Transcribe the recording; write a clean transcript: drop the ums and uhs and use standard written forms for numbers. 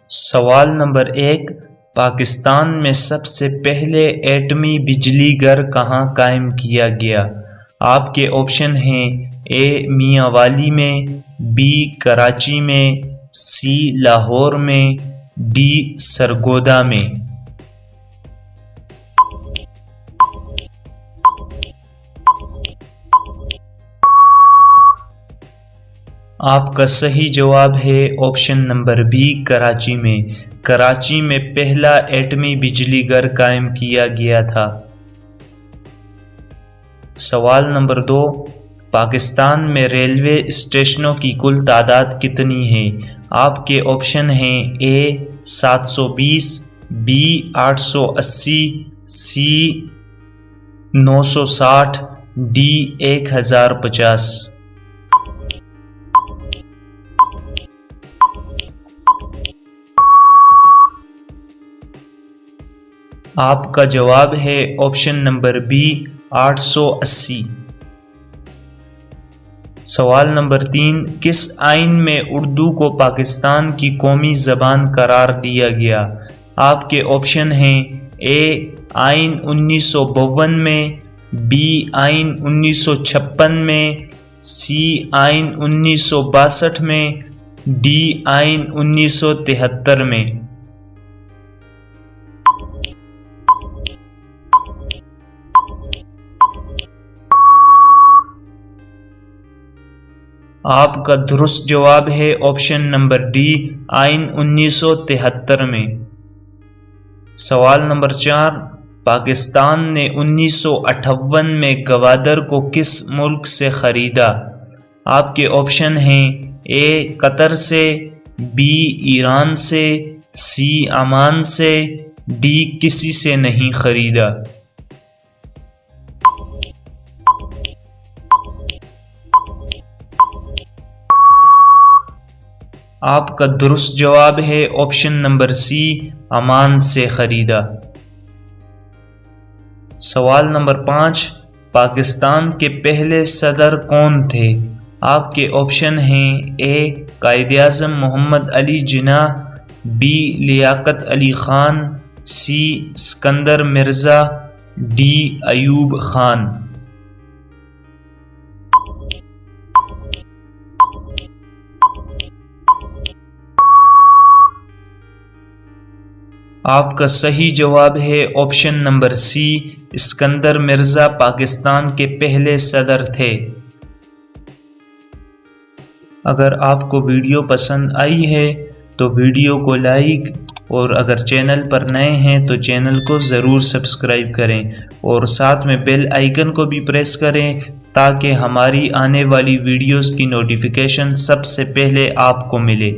سوال نمبر 1، پاکستان میں سب سے پہلے ایٹمی بجلی گھر کہاں قائم کیا گیا؟ آپ کے آپشن ہیں اے میاں والی میں، بی کراچی میں، سی لاہور میں، ڈی سرگودا میں۔ آپ کا صحیح جواب ہے آپشن نمبر بی کراچی میں۔ کراچی میں پہلا ایٹمی بجلی گھر قائم کیا گیا تھا۔ سوال نمبر 2، پاکستان میں ریلوے اسٹیشنوں کی کل تعداد کتنی ہے؟ آپ کے آپشن ہیں اے 720، بی 880، سی 960، ڈی 1050۔ آپ کا جواب ہے آپشن نمبر بی 880۔ سوال نمبر 3، کس آئین میں اردو کو پاکستان کی قومی زبان قرار دیا گیا؟ آپ کے آپشن ہیں اے آئین 1952 میں، بی آئین 1956 میں، سی آئین 1962 میں، ڈی آئین 1973 میں۔ آپ کا درست جواب ہے آپشن نمبر ڈی آئین 1973 میں۔ سوال نمبر 4، پاکستان نے 1958 میں گوادر کو کس ملک سے خریدا؟ آپ کے آپشن ہیں اے قطر سے، بی ایران سے، سی عمان سے، ڈی کسی سے نہیں خریدا۔ آپ کا درست جواب ہے آپشن نمبر سی عمان سے خریدا۔ سوال نمبر 5، پاکستان کے پہلے صدر کون تھے؟ آپ کے آپشن ہیں A Quaid Azam Muhammad Ali Jinnah, B Liaquat Ali Khan, C Iskander Mirza, D Ayub Khan. آپ کا صحیح جواب ہے option number C Iskander Mirza Pakistan کے پہلے صدر تھے۔ اگر آپ کو ویڈیو پسند آئی ہے تو ویڈیو کو لائک، اور اگر چینل پر نئے ہیں تو چینل کو ضرور سبسکرائب کریں اور ساتھ میں بیل آئیکن کو بھی پریس کریں تاکہ ہماری آنے والی ویڈیوز کی نوٹیفیکیشن سب سے پہلے آپ کو ملے۔